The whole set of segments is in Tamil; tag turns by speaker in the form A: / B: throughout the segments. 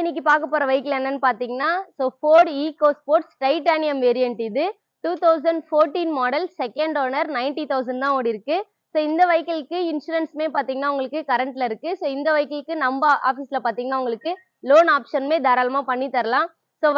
A: இன்னைக்கு பார்க்க போற வெஹிக்கிள் என்னன்னு பாத்தீங்கன்னா Ford EcoSport டைட்டானியம் வேரியன்ட். இது 2014 மாடல், செகண்ட் ஓனர், 90,000 தான் ஓடி இருக்கு. இந்த வெஹிக்கிளுக்கு இன்சூரன்ஸ்மே பாத்தீங்கன்னா உங்களுக்கு கரண்ட்ல இருக்கு. இந்த வெஹிக்கிளுக்கு நம்ம ஆபீஸ்ல பாத்தீங்கன்னா உங்களுக்கு லோன் ஆப்ஷனுமே தாராளமா பண்ணி தரலாம்.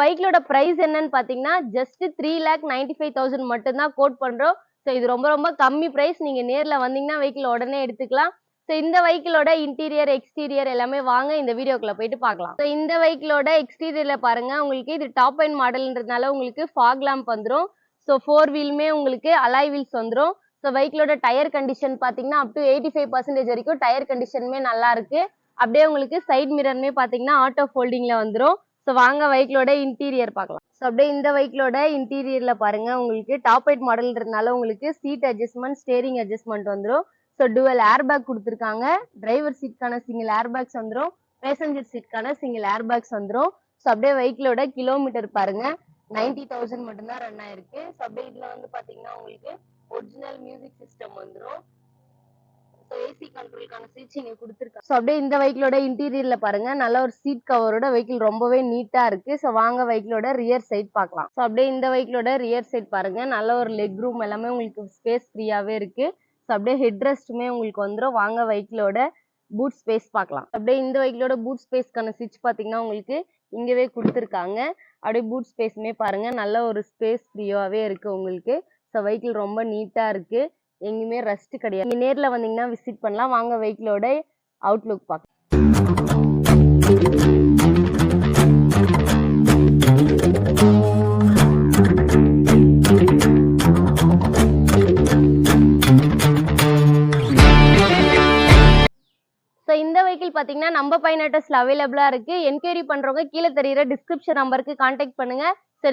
A: வெஹிக்கிளோட பிரைஸ் என்னன்னு பாத்தீங்கன்னா ஜஸ்ட் 3,95,000 மட்டும் தான் கோட் பண்றோம். இது ரொம்ப ரொம்ப கம்மி பிரைஸ். நீங்க நேர்ல வந்தீங்கன்னா வெஹிக்கிள் உடனே எடுத்துக்கலாம். இந்த வெஹிக்கிளோட இன்டீரியர் எக்ஸ்டீரியர் எல்லாமே வாங்க இந்த வீடியோக்குள்ள போயிட்டு பார்க்கலாம். இந்த வெஹிக்கிளோட எக்ஸ்டீரியர்ல பாருங்க, உங்களுக்கு இது டாப் அண்ட் மாடல்ன்றதுனால உங்களுக்கு ஃபாக் லேம்ப் வந்துடும். 4 வீலுமே உங்களுக்கு அலாய் வீல்ஸ் வந்துடும். வெஹிக்கிளோட டயர் கண்டிஷன் பாத்தீங்கன்னா அப் டு 85% வரைக்கும் டயர் கண்டிஷனுமே நல்லா இருக்கு. அப்படியே உங்களுக்கு சைட் மிரருமே பாத்தீங்கன்னா ஆட்டோ ஃபோல்டிங்ல வந்துடும். வாங்க வெஹிக்கிளோட இன்டீரியர் பார்க்கலாம். அப்படியே இந்த வெஹிக்கிளோட இன்டீரியர்ல பாருங்க, உங்களுக்கு டாப் அண்ட் மாடல்ன்றதுனால உங்களுக்கு சீட் அட்ஜஸ்ட்மெண்ட், ஸ்டேரிங் அட்ஜஸ்ட்மெண்ட் வந்துடும். டுவல் ஏர்பேக் கொடுத்துருக்காங்க. டிரைவர் சீட்கான சிங்கிள் ஏர்பேக்ஸ் வந்துடும். பேசஞ்சர் சீட்கான சிங்கிள் ஏர்பேக்ஸ் வந்துடும். அப்படியே வெஹிக்கிளோட கிலோமீட்டர் பாருங்க, 90,000 மட்டும்தான் ரன் ஆயிருக்கு. அப்படியே இதுல வந்து பாத்தீங்கன்னா உங்களுக்கு ஒரிஜினல் மியூசிக் சிஸ்டம் வந்துடும். ஏசி கண்ட்ரோலுக்கான சீட்ஸ் இங்க கொடுத்துருக்காங்க. அப்படியே இந்த வெஹிக்கிளோட இன்டீரியர்ல பாருங்க, நல்ல ஒரு சீட் கவரோட வெஹிக்கிள் ரொம்பவே நீட்டா இருக்கு. வாங்க வெஹிக்கிளோட ரியர் சைட் பார்க்கலாம். அப்படியே இந்த வெஹிக்கிளோட ரியர் சைட் பாருங்க, நல்ல ஒரு லெக் ரூம் எல்லாமே உங்களுக்கு ஸ்பேஸ் ஃப்ரீயாவே இருக்கு. அப்படியே ஹெட் ரெஸ்ட்டுமே உங்களுக்கு வந்துடும். வாங்க வெஹிக்கிளோட பூட் ஸ்பேஸ் பார்க்கலாம். அப்படியே இந்த வெஹிக்கிளோட பூட் ஸ்பேஸ்க்கான ஸ்விட்ச் பாத்தீங்கன்னா உங்களுக்கு இங்கவே கொடுத்துருக்காங்க. அப்படியே பூட் ஸ்பேஸுமே பாருங்க, நல்ல ஒரு ஸ்பேஸ் ஃப்ரீயாவே இருக்கு உங்களுக்கு. வெஹிக்கிள் ரொம்ப நீட்டா இருக்கு, எங்கேயுமே ரஸ்ட் கிடையாது. நீங்க நேர்ல வந்தீங்கன்னா விசிட் பண்ணலாம். வாங்க வெஹிக்கிளோட அவுட்லுக் பார்க்கலாம். இந்த வெஹிக்கிள் பாத்தீங்கன்னா நம்ம பைனாட்டஸ்ல அவைலபிளா இருக்கு. என்கொயரி பண்றவங்க கீழே தெரியுற டிஸ்கிரிப்ஷன் நம்பருக்கு கான்டாக்ட் பண்ணுங்க.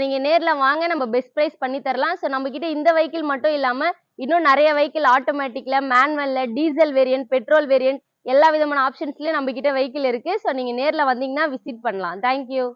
A: நீங்க நேர்ல வாங்க, நம்ம பெஸ்ட் பிரைஸ் பண்ணி தரலாம். நம்ம கிட்ட இந்த வெஹிக்கிள் மட்டும் இல்லாம இன்னும் நிறைய வெஹிக்கிள் ஆட்டோமேட்டிக்ல, மேனுவல்ல, டீசல் வேரியன்ட், பெட்ரோல் வேரியன்ட் எல்லா விதமான ஆப்ஷன்ஸ்லயும் நம்ம கிட்ட வெஹிக்கிள் இருக்கு. நீங்க நேர்ல வந்தீங்கன்னா விசிட் பண்ணலாம். தேங்க்யூ.